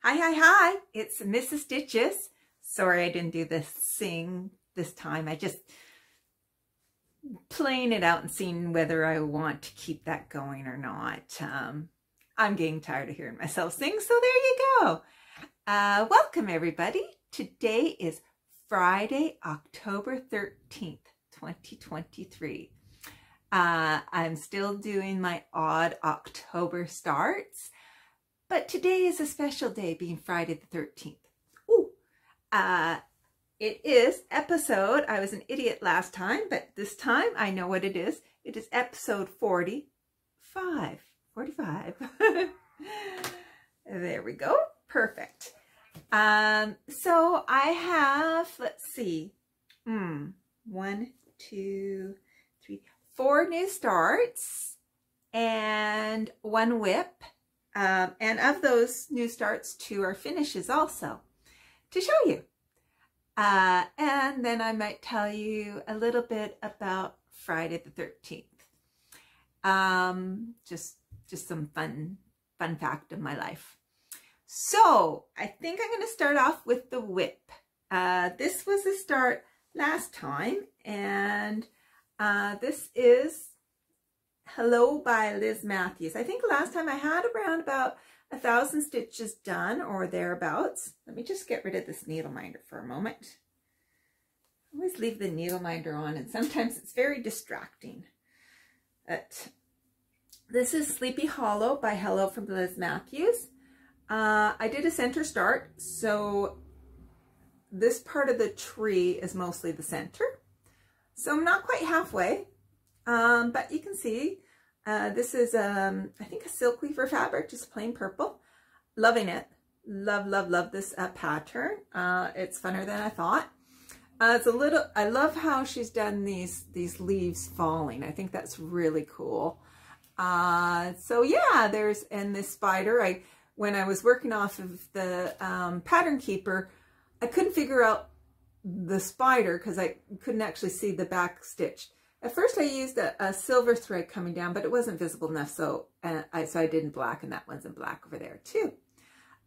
Hi, it's Mrs. Stitches. Sorry I didn't do the sing this time. I just playing it out and seeing whether I want to keep that going or not. I'm getting tired of hearing myself sing, so there you go. Welcome everybody. Today is Friday, October 13th, 2023. I'm still doing my odd October starts. But today is a special day, being Friday the 13th. Ooh, it is episode, I was an idiot last time, but this time I know what it is. It is episode 45. There we go. Perfect. So I have, let's see, 1, 2, 3, 4 new starts and 1 whip. And of those new starts, 2 are finishes also to show you. And then I might tell you a little bit about Friday the 13th. Just some fun fact of my life. So I think I'm going to start off with the whip. This was a start last time, and this is Hello by Liz Matthews. I think last time I had around about 1,000 stitches done or thereabouts. Let me just get rid of this needle minder for a moment. I always leave the needle minder on and sometimes it's very distracting. But this is Sleepy Hollow by Hello from Liz Matthews. I did a center start, so this part of the tree is mostly the center. So I'm not quite halfway. But you can see, this is, I think a silk weaver fabric, just plain purple. Loving it. Love this pattern. It's funner than I thought. It's a little, I love how she's done these leaves falling. I think that's really cool. So yeah, and this spider, when I was working off of the pattern keeper, I couldn't figure out the spider because I couldn't actually see the back stitch. At first I used a silver thread coming down, but it wasn't visible enough, so I did in black, and that one's in black over there too.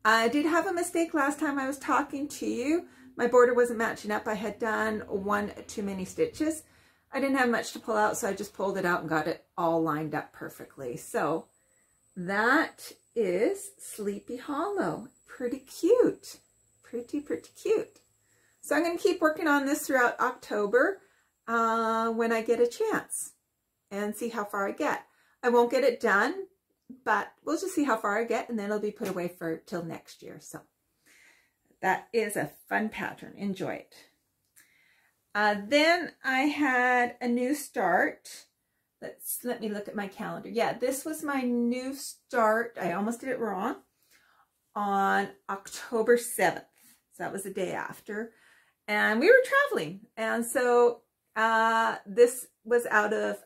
I did have a mistake last time I was talking to you. My border wasn't matching up. I had done 1 too many stitches. I didn't have much to pull out, so I just pulled it out and got it all lined up perfectly. So that is Sleepy Hollow. Pretty cute. Pretty cute. So I'm going to keep working on this throughout October. When I get a chance and see how far I get. I won't get it done, but we'll just see how far I get, and then it'll be put away till next year. So that is a fun pattern. Enjoy it. Then I had a new start. Let me look at my calendar. Yeah, this was my new start. I almost did it wrong. On October 7th. So that was the day after. And we were traveling. And so this was out of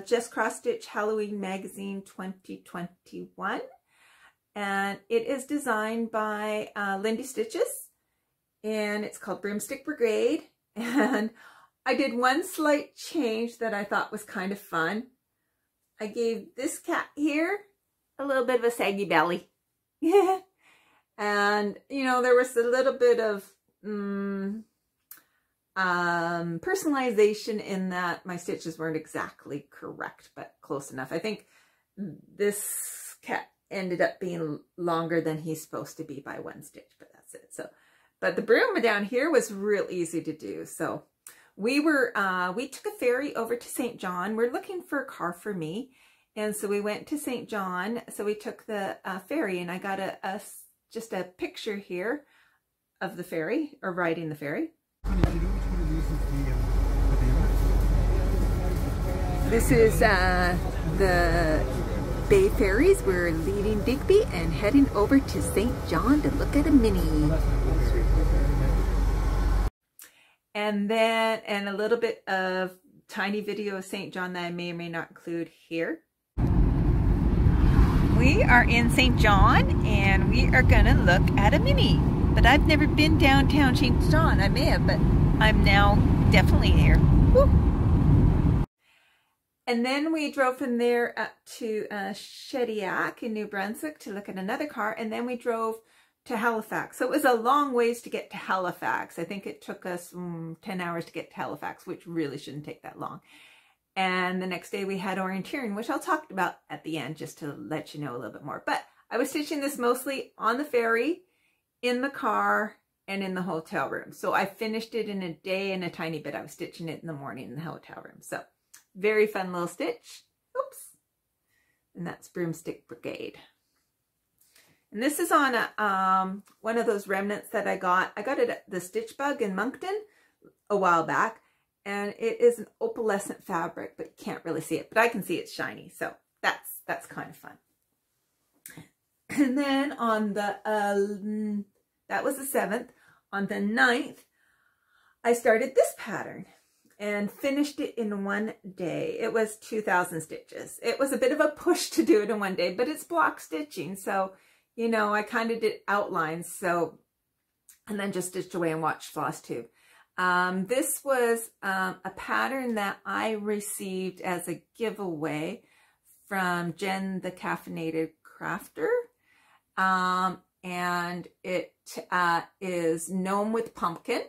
Just Cross Stitch Halloween Magazine 2021, and it is designed by Lindy Stitches, and it's called Broomstick Brigade. And I did one slight change that I thought was kind of fun. I gave this cat here a little bit of a saggy belly. And you know, there was a little bit of personalization in that my stitches weren't exactly correct, but close enough. I think this cat ended up being longer than he's supposed to be by 1 stitch, but that's it. So, but the broom down here was real easy to do. So we took a ferry over to St. John. We're looking for a car for me. And so we went to St. John. So we took the ferry, and I got just a picture here of the ferry, or riding the ferry. This is the Bay Ferries. We're leaving Digby and heading over to St. John to look at a mini. And a little bit of tiny video of St. John that I may or may not include here. We are in St. John and we are gonna look at a mini. But I've never been downtown St. John. I may have, but I'm now definitely here. Woo. And then we drove from there up to Shediac in New Brunswick to look at another car. And then we drove to Halifax. So it was a long ways to get to Halifax. I think it took us 10 hours to get to Halifax, which really shouldn't take that long. And the next day we had orienteering, which I'll talk about at the end just to let you know a little bit more. But I was stitching this mostly on the ferry, in the car, and in the hotel room. So I finished it in a day and a tiny bit. I was stitching it in the morning in the hotel room. So very fun little stitch. Oops. And that's Broomstick Brigade. And this is on a, one of those remnants that I got. I got it at the Stitch Bug in Moncton a while back. And it is an opalescent fabric, but you can't really see it. But I can see it's shiny. So that's kind of fun. And then on the, that was the 7th. On the 9th, I started this pattern and finished it in one day. It was 2,000 stitches. It was a bit of a push to do it in one day, but it's block stitching. So, you know, I kind of did outlines. So, and then just stitched away and watched Flosstube. This was a pattern that I received as a giveaway from Jen the Caffeinated Crafter. And it is Gnome with Pumpkin.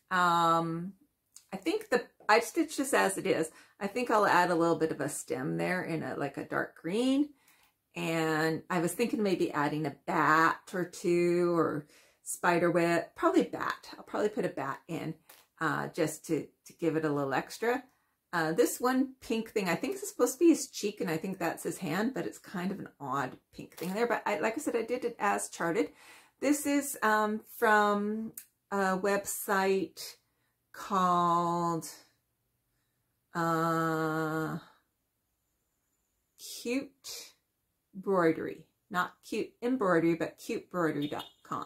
I think I stitched this as it is. I think I'll add a little bit of a stem there in like a dark green. And I was thinking maybe adding a bat or two or spider web, probably bat. I'll probably put a bat in just to give it a little extra. This one pink thing, I think is supposed to be his cheek, and I think that's his hand, but it's kind of an odd pink thing there. But like I said, I did it as charted. This is from a website called Cute Broidery. Not Cute Embroidery, but cutebroidery.com.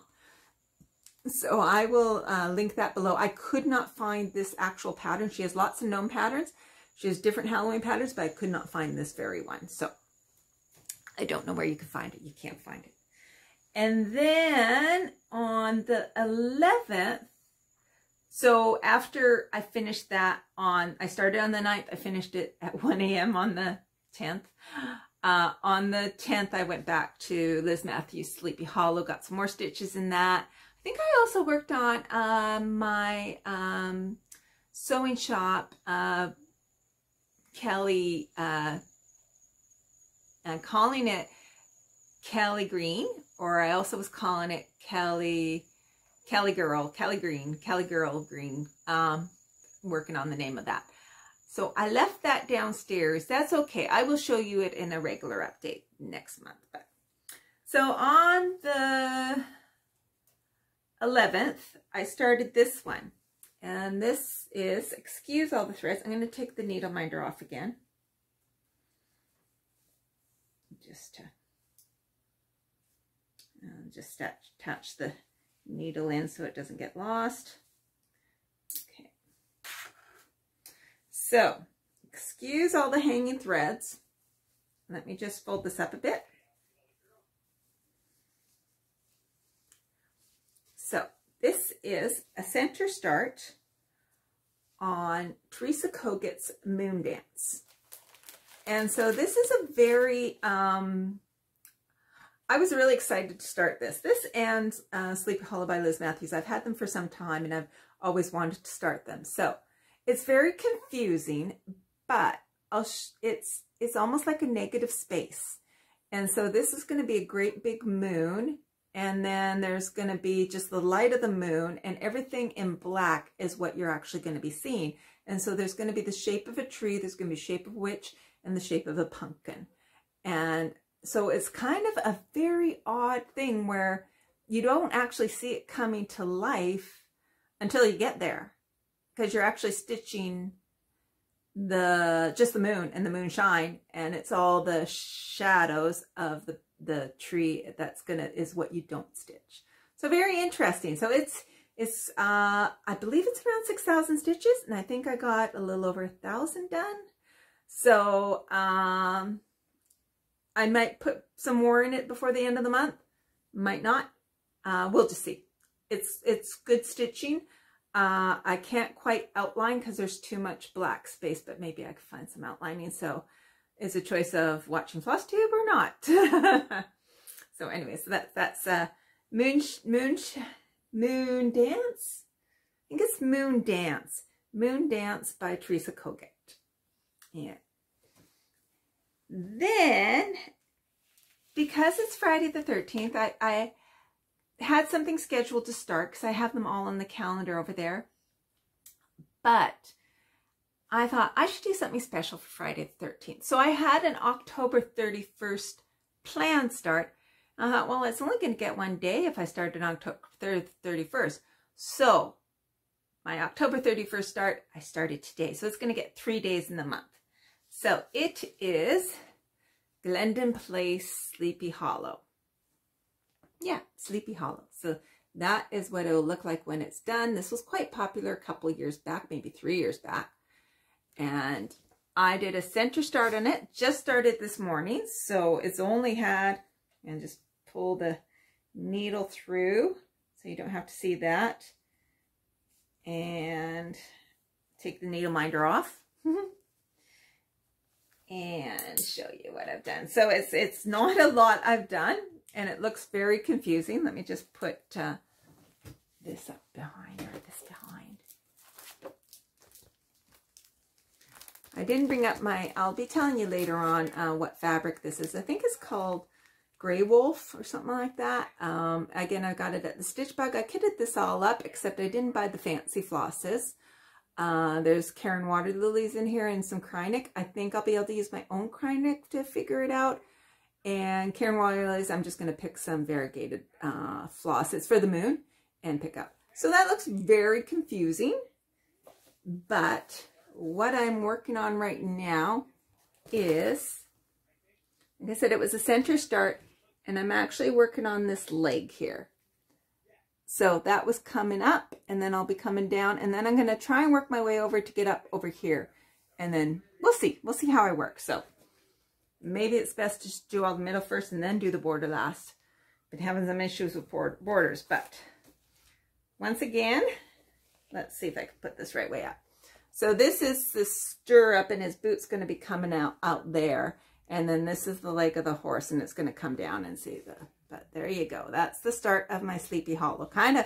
So I will link that below. I could not find this actual pattern. She has lots of gnome patterns. She has different Halloween patterns, but I could not find this very one. So I don't know where you can find it. You can't find it. And then on the 11th, so after I finished that I started on the 9th, I finished it at 1 a.m. on the 10th. On the 10th, I went back to Liz Matthews' Sleepy Hollow, got some more stitches in that. I think I also worked on my sewing shop, Kelly, and calling it Kelly Green, or I also was calling it Kelly Girl Green, working on the name of that. So I left that downstairs. That's okay. I will show you it in a regular update next month. But so on the 11th, I started this one. And this is, excuse all the threads. I'm going to take the needle minder off again. Just to attach the needle in so it doesn't get lost. Okay. So, excuse all the hanging threads. Let me just fold this up a bit. So, this is a center start on Theresa Kogut's Moondance. And so this is a very, I was really excited to start this. This and Sleepy Hollow by Liz Matthews. I've had them for some time and I've always wanted to start them. So it's very confusing, but it's almost like a negative space. And so this is going to be a great big moon. And then there's going to be just the light of the moon, and everything in black is what you're actually going to be seeing. And so there's going to be the shape of a tree, there's going to be the shape of a witch, and the shape of a pumpkin. And so it's kind of a very odd thing where you don't actually see it coming to life until you get there, because you're actually stitching just the moon and the moonshine, and it's all the shadows of the tree is what you don't stitch. So very interesting. So it's I believe it's around 6,000 stitches, and I think I got a little over 1,000 done. So I might put some more in it before the end of the month, might not. We'll just see. It's good stitching. I can't quite outline because there's too much black space, but maybe I could find some outlining. So it's a choice of watching Flosstube or not. So anyway, so that's Moondance? I think it's Moondance. Moondance by Theresa Kogut. Yeah. Then, because it's Friday the 13th, I had something scheduled to start because I have them all on the calendar over there. But I thought I should do something special for Friday the 13th. So I had an October 31st planned start. I thought, well, it's only going to get one day if I start on October 31st. So my October 31st start, I started today. So it's going to get 3 days in the month. So it is Glendon Place Sleepy Hollow. Yeah, Sleepy Hollow. So that is what it will look like when it's done. This was quite popular a couple of years back, maybe 3 years back. And I did a center start on it. Just started this morning. So it's only had, and just pull the needle through so you don't have to see that. And take the needle minder off. And show you what I've done. So it's not a lot I've done, and it looks very confusing. Let me just put this up behind, or this behind. I didn't bring up my, I'll be telling you later on what fabric this is. I think it's called Grey Wolf or something like that. Again, I got it at the Stitch Bug. I kitted this all up, except I didn't buy the fancy flosses. There's Karen water lilies in here and some Krynic. I think I'll be able to use my own Krynic to figure it out. And Karen water lilies, I'm just going to pick some variegated flosses for the moon and pick up. So that looks very confusing. But what I'm working on right now is, like I said, it was a center start, and I'm actually working on this leg here. So that was coming up, and then I'll be coming down, and then I'm going to try and work my way over to get up over here. And then we'll see. We'll see how I work. So maybe it's best to just do all the middle first and then do the border last. Been having some issues with borders, but once again, let's see if I can put this right way up. So this is the stirrup, and his boot's going to be coming out there. And then this is the leg of the horse, and it's going to come down and see the... But there you go. That's the start of my Sleepy Hollow. Kind of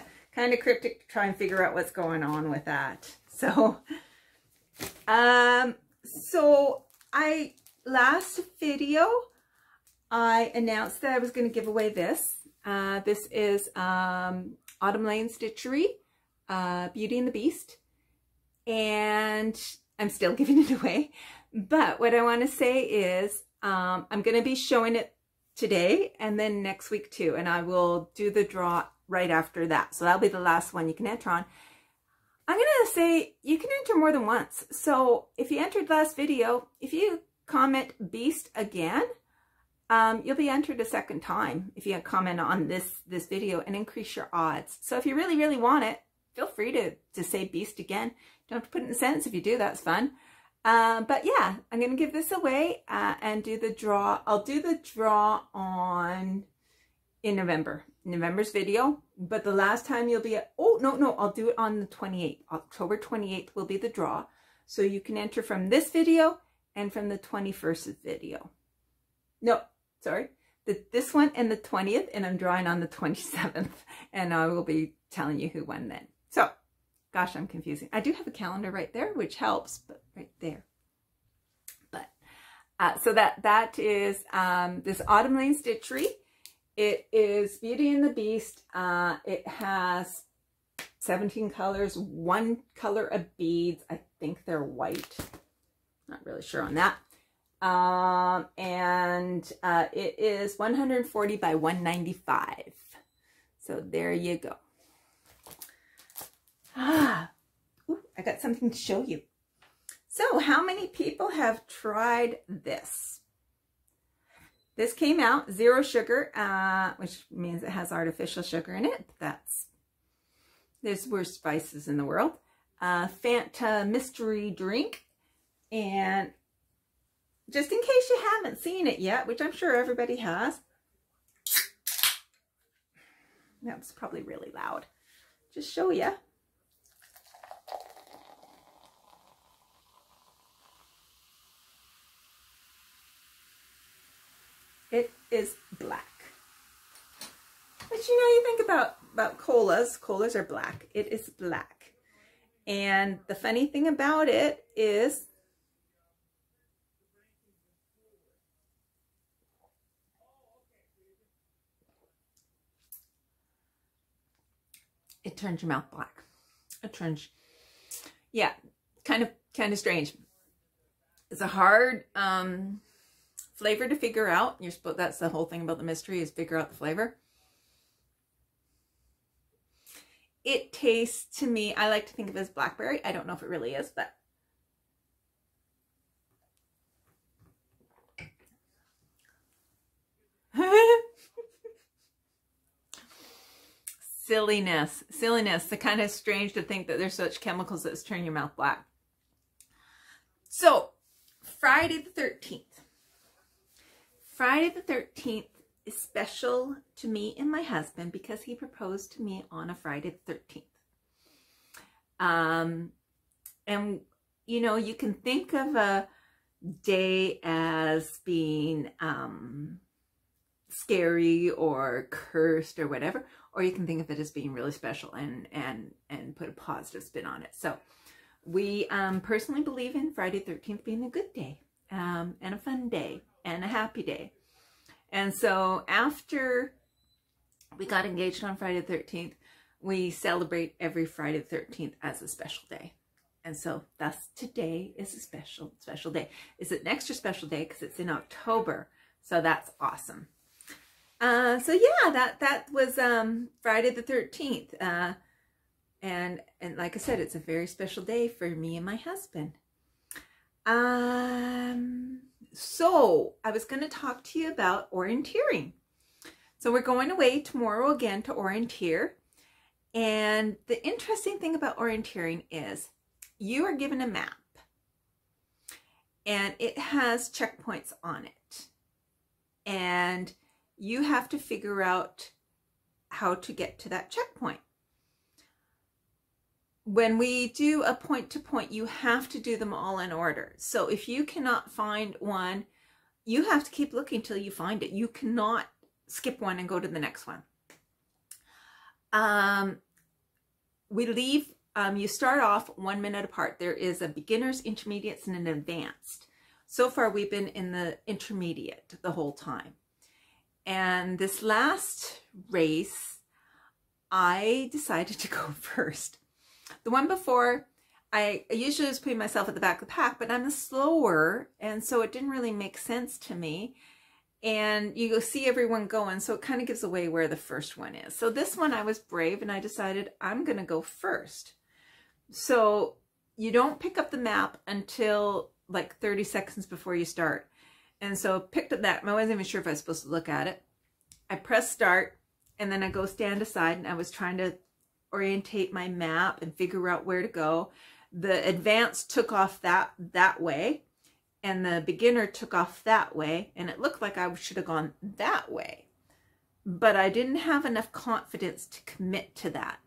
cryptic to try and figure out what's going on with that. So, last video, I announced that I was going to give away this. This is Autumn Lane Stitchery, Beauty and the Beast. And I'm still giving it away. But what I want to say is I'm going to be showing it today and then next week too, and I will do the draw right after that. So that'll be the last one you can enter on. I'm gonna say you can enter more than once. So if you entered last video, if you comment Beast again, you'll be entered a second time if you comment on this video and increase your odds. So if you really want it, feel free to say Beast again. Don't have to put it in a sentence. If you do, that's fun. But yeah, I'm going to give this away and do the draw. I'll do the draw in November's video, but the last time you'll be at, oh, no, I'll do it on the 28th. October 28th will be the draw. So you can enter from this video and from the 21st video. No, sorry, this one and the 20th, and I'm drawing on the 27th, and I will be telling you who won then. So, gosh, I'm confusing. I do have a calendar right there, which helps, but right there. But, so that is this Autumn Lane Stitchery. It is Beauty and the Beast. It has 17 colors, 1 color of beads. I think they're white. Not really sure on that. It is 140 by 195. So there you go. Ooh, I got something to show you. So how many people have tried this? This came out 0 sugar, which means it has artificial sugar in it. There's worse spices in the world. Fanta mystery drink. And just in case you haven't seen it yet, which I'm sure everybody has. That was probably really loud. Just show you. It is black. I But you know, you think about colas. Colas are black. It is black. And the funny thing about it is it turns your mouth black. It turns, yeah, kind of strange. It's a hard flavor to figure out. You're supposed, that's the whole thing about the mystery, is figure out the flavor. It tastes, to me, I like to think of it as blackberry. I don't know if it really is, but silliness. The kind of strange to think that there's such chemicals that turn your mouth black. So, Friday the 13th. Friday the 13th is special to me and my husband because he proposed to me on a Friday the 13th. And, you know, you can think of a day as being scary or cursed or whatever, or you can think of it as being really special and put a positive spin on it. So we personally believe in Friday the 13th being a good day and a fun day and a happy day. And so after we got engaged on Friday the 13th, we celebrate every Friday the 13th as a special day. And so thus today is a special day. It's an extra special day because it's in October. So that's awesome. So yeah, that was Friday the 13th. And like I said, it's a very special day for me and my husband. So I was going to talk to you about orienteering. So we're going away tomorrow again to orienteer. And the interesting thing about orienteering is you are given a map and it has checkpoints on it. And you have to figure out how to get to that checkpoint. When we do a point-to-point, you have to do them all in order. So if you cannot find one, you have to keep looking till you find it. You cannot skip one and go to the next one. We leave, you start off 1 minute apart. There is a beginner's, intermediates, and an advanced. So far, we've been in the intermediate the whole time. And this last race, I decided to go first. The one before, I usually was putting myself at the back of the pack, but I'm slower, and so it didn't really make sense to me. And you go see everyone going, so it kind of gives away where the first one is. So this one, I was brave, and I decided I'm going to go first. So you don't pick up the map until like 30 seconds before you start. And so I picked up that. I wasn't even sure if I was supposed to look at it. I press start, and then I go stand aside, and I was trying to orientate my map and figure out where to go. The advanced took off that way, and the beginner took off that way, and it looked like I should have gone that way. But I didn't have enough confidence to commit to that.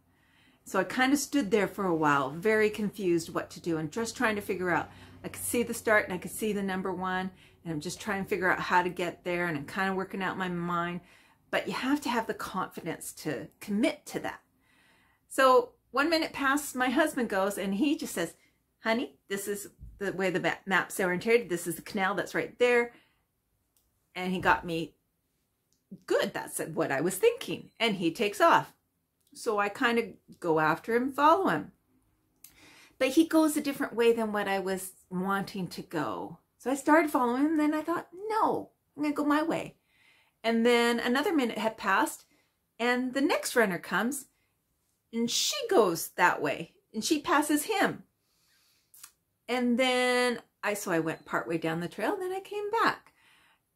So I kind of stood there for a while, very confused what to do, and just trying to figure out. I could see the start, and I could see the number one, and I'm just trying to figure out how to get there, and I'm kind of working out in my mind. But you have to have the confidence to commit to that. So 1 minute past, my husband goes, and he just says, honey, this is the way the map's oriented. This is the canal that's right there. And he got me, good, that's what I was thinking. And he takes off. So I kind of go after him, follow him. But he goes a different way than what I was wanting to go. So I started following him, and then I thought, no, I'm going to go my way. And then another minute had passed, and the next runner comes, and she goes that way, and she passes him. And then so I went partway down the trail, then I came back,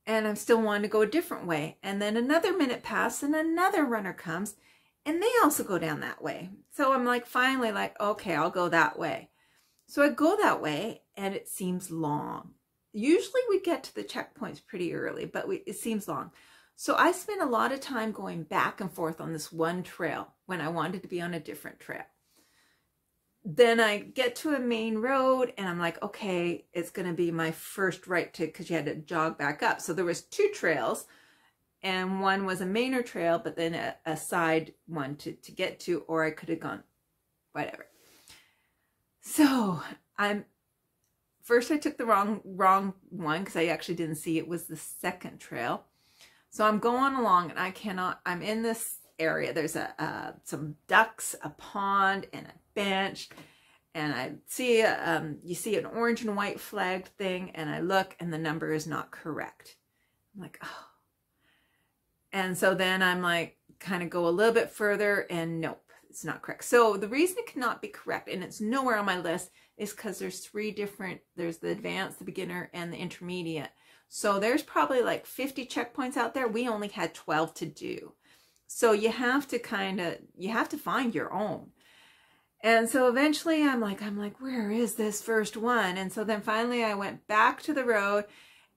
and I'm still wanting to go a different way. And then another minute passed, and another runner comes, and they also go down that way. So I'm like, finally like, okay, I'll go that way. So I go that way, and it seems long. Usually we get to the checkpoints pretty early, but it seems long. So I spent a lot of time going back and forth on this one trail when I wanted to be on a different trail. Then I get to a main road, and I'm like, okay, it's going to be my first right to, because you had to jog back up. So there was two trails, and one was a mainer trail, but then a side one to get to, or I could have gone whatever. So first I took the wrong one because I actually didn't see it was the second trail. So I'm going along and I'm in this area. There's some ducks, a pond, and a bench. And I see, you see an orange and white flagged thing, and I look and the number is not correct. I'm like, oh. And so then I'm like, kind of go a little bit further and nope, it's not correct. So the reason it cannot be correct, and it's nowhere on my list, is because there's three different, there's the advanced, the beginner, and the intermediate. So there's probably like 50 checkpoints out there. We only had 12 to do. So you have to you have to find your own. And so eventually I'm like, where is this first one? And so then finally I went back to the road,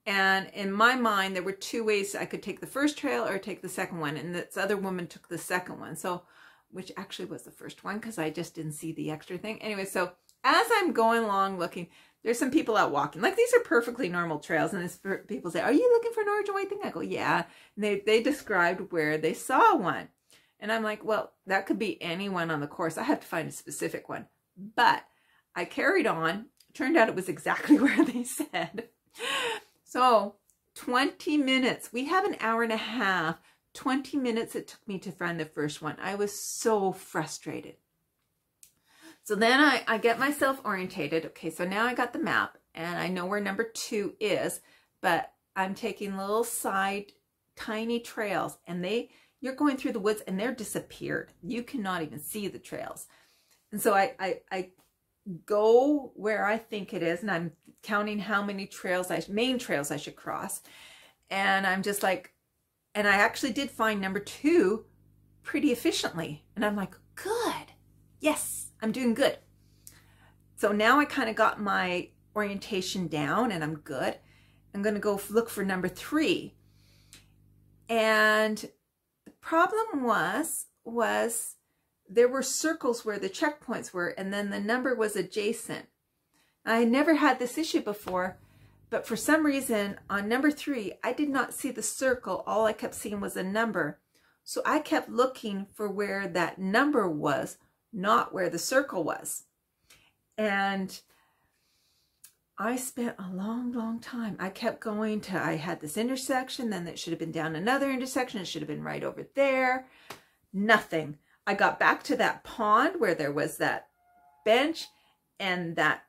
and in my mind, there were two ways I could take the first trail or take the second one. And this other woman took the second one. So, which actually was the first one because I just didn't see the extra thing. Anyway, so as I'm going along looking, there's some people out walking. Like, these are perfectly normal trails. And people say, are you looking for an orange and white thing? I go, yeah. And they described where they saw one. And I'm like, well, that could be anyone on the course. I have to find a specific one. But I carried on. Turned out it was exactly where they said. So 20 minutes. We have an hour and a half. 20 minutes it took me to find the first one. I was so frustrated. So then I get myself orientated. Okay, so now I got the map and I know where number 2 is, but I'm taking little side tiny trails, and you're going through the woods and they're disappeared. You cannot even see the trails. And so I go where I think it is, and I'm counting how many trails, main trails I should cross. And I'm just like, and I actually did find number 2 pretty efficiently. And I'm like, good. Yes, I'm doing good. So now I kind of got my orientation down and I'm good. I'm going to go look for number 3. And the problem was there were circles where the checkpoints were, and then the number was adjacent. I had never had this issue before, but for some reason on number 3, I did not see the circle. All I kept seeing was a number. So I kept looking for where that number was, not where the circle was. And I spent a long time. I kept going to, I had this intersection, then it should have been down another intersection. It should have been right over there. Nothing. I got back to that pond where there was that bench, and that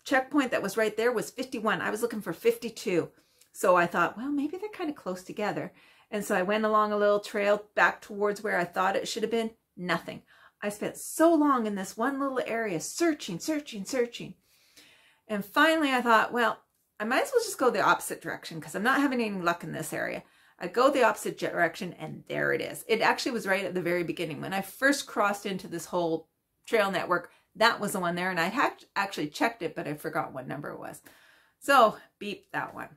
checkpoint that was right there was 51. I was looking for 52. So I thought, well, maybe they're kind of close together. And so I went along a little trail back towards where I thought it should have been. Nothing. I spent so long in this one little area searching. And finally I thought, well, I might as well just go the opposite direction because I'm not having any luck in this area. I go the opposite direction, and there it is. It actually was right at the very beginning. When I first crossed into this whole trail network, that was the one there, and I had actually checked it, but I forgot what number it was. So, beep, that one.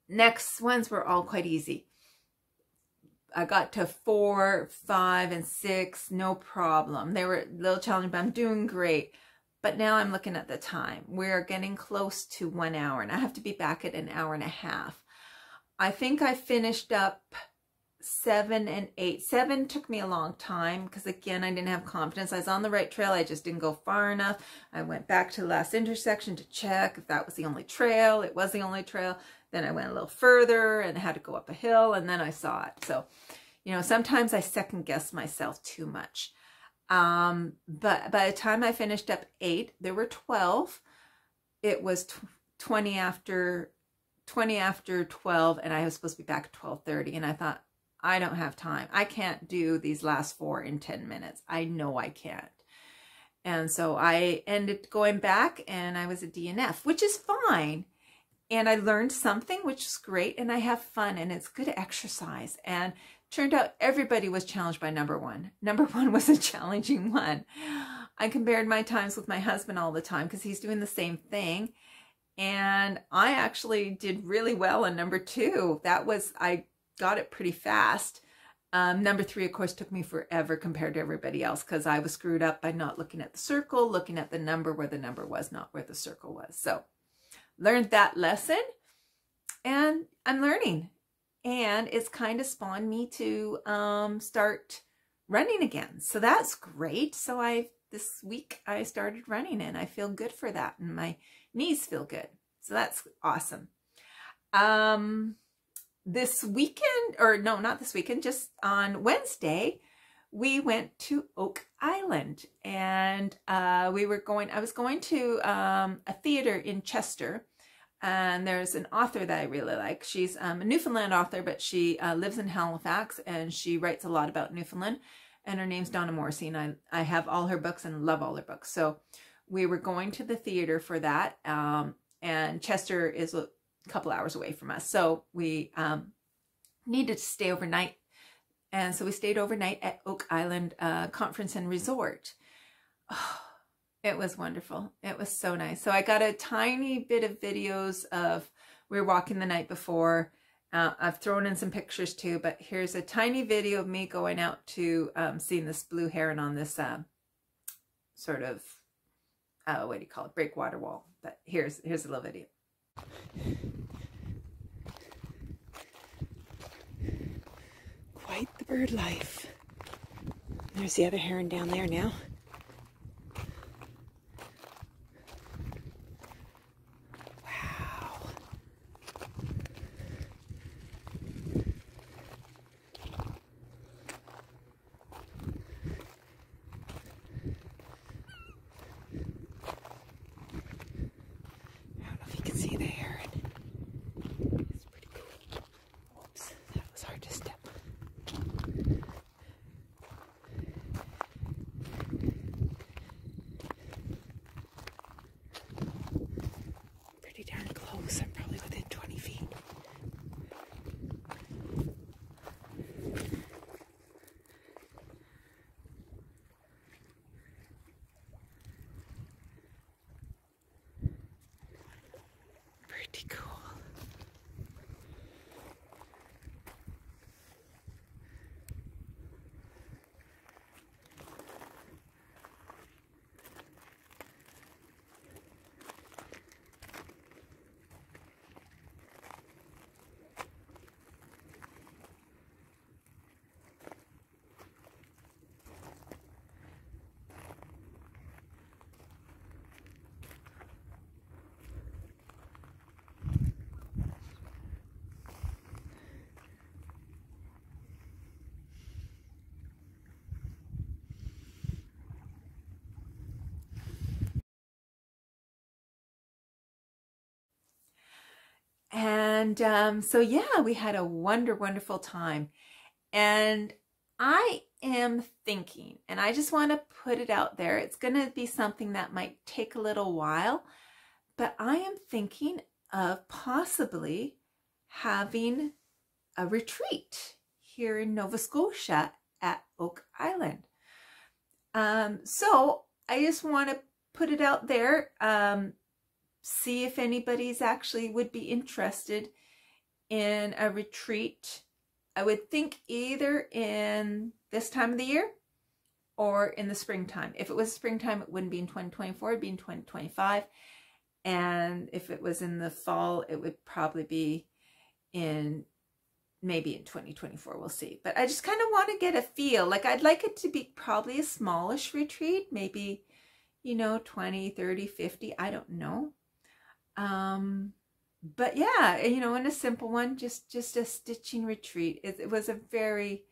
Next ones were all quite easy. I got to 4, 5, and 6, no problem. They were a little challenging, but I'm doing great. But now I'm looking at the time. We're getting close to 1 hour, and I have to be back at an hour and a half. I think I finished up 7 and 8. 7 took me a long time because, again, I didn't have confidence. I was on the right trail. I just didn't go far enough. I went back to the last intersection to check if that was the only trail. It was the only trail. Then I went a little further and had to go up a hill, and then I saw it. So, you know, sometimes I second guess myself too much. But by the time I finished up 8, there were 12. It was 20 after 12, and I was supposed to be back at 12:30, and I thought, I don't have time. I can't do these last 4 in 10 minutes. I know I can't. And so I ended going back, and I was a DNF, which is fine. And I learned something, which is great, and I have fun, and it's good exercise. And turned out everybody was challenged by number 1. Number 1 was a challenging one. I compared my times with my husband all the time because he's doing the same thing. And I actually did really well on number 2. I got it pretty fast. Number 3, of course, took me forever compared to everybody else because I was screwed up by not looking at the circle, looking at the number where the number was, not where the circle was. So learned that lesson, and I'm learning. and it's kind of spawned me to start running again. So that's great. So this week I started running and I feel good for that, and my knees feel good. So that's awesome. This weekend, or no, not this weekend, just on Wednesday, we went to Oak Island, and I was going to a theater in Chester, and there's an author that I really like. She's a Newfoundland author, but she lives in Halifax, and she writes a lot about Newfoundland, and her name's Donna Morrissey, and I have all her books and love all her books. So we were going to the theater for that, and Chester is a couple hours away from us, so we needed to stay overnight. And so we stayed overnight at Oak Island Conference and Resort. Oh, it was wonderful. It was so nice. So I got a tiny bit of videos of, we were walking the night before. I've thrown in some pictures too, but here's a tiny video of me going out to seeing this blue heron on this sort of, what do you call it, breakwater wall. But here's a little video. Quite the bird life. There's the other heron down there now. Wow. I don't know if you can see the heron. It's pretty cool. Oops, that was hard to step. Pretty darn close. I'm probably within 20 feet. Pretty cool. And so yeah, we had a wonderful time. And I am thinking, and I just want to put it out there, it's going to be something that might take a little while, but I am thinking of possibly having a retreat here in Nova Scotia at Oak Island. So I just want to put it out there, see if anybody's actually would be interested in a retreat. I would think either in this time of the year or in the springtime. If it was springtime, it wouldn't be in 2024, it'd be in 2025. And if it was in the fall, it would probably be maybe in 2024, we'll see. But I just kind of want to get a feel. Like, I'd like it to be probably a smallish retreat, maybe, 20, 30, 50, I don't know. But yeah, in a simple one, just a stitching retreat. It was a very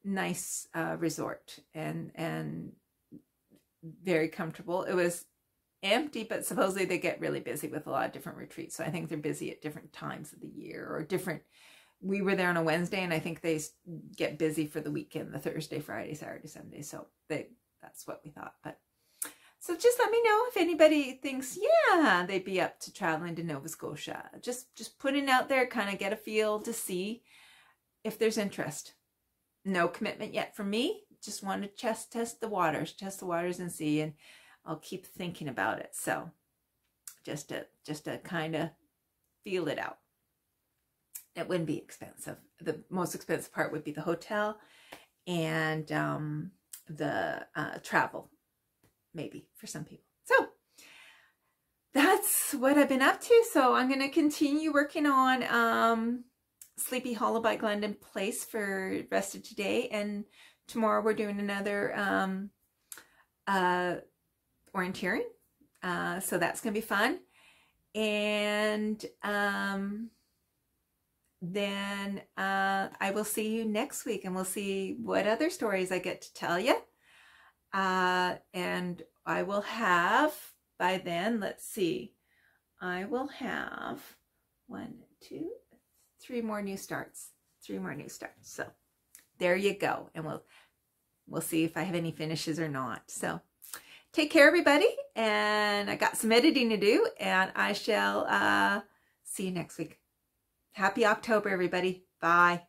nice resort and very comfortable. It was empty, but supposedly they get really busy with a lot of different retreats. So I think they're busy at different times of the year or different. We were there on a Wednesday, and I think they get busy for the weekend, the Thursday, Friday, Saturday, Sunday. So that's what we thought. But so just let me know if anybody thinks, yeah, they'd be up to traveling to Nova Scotia. Just putting it out there, kind of get a feel to see if there's interest. No commitment yet from me. Just want to test the waters and see, and I'll keep thinking about it. So just to kind of feel it out. It wouldn't be expensive. The most expensive part would be the hotel and the travel, maybe, for some people. So that's what I've been up to. So I'm going to continue working on Sleepy Hollow by Glendon Place for the rest of today, and tomorrow we're doing another orienteering, so that's gonna be fun. And then I will see you next week, and we'll see what other stories I get to tell you. And I will have, by then, let's see, I will have 1, 2, 3 more new starts. 3 more new starts. So there you go. And we'll see if I have any finishes or not. So take care, everybody. And I got some editing to do, and I shall see you next week. Happy October, everybody. Bye.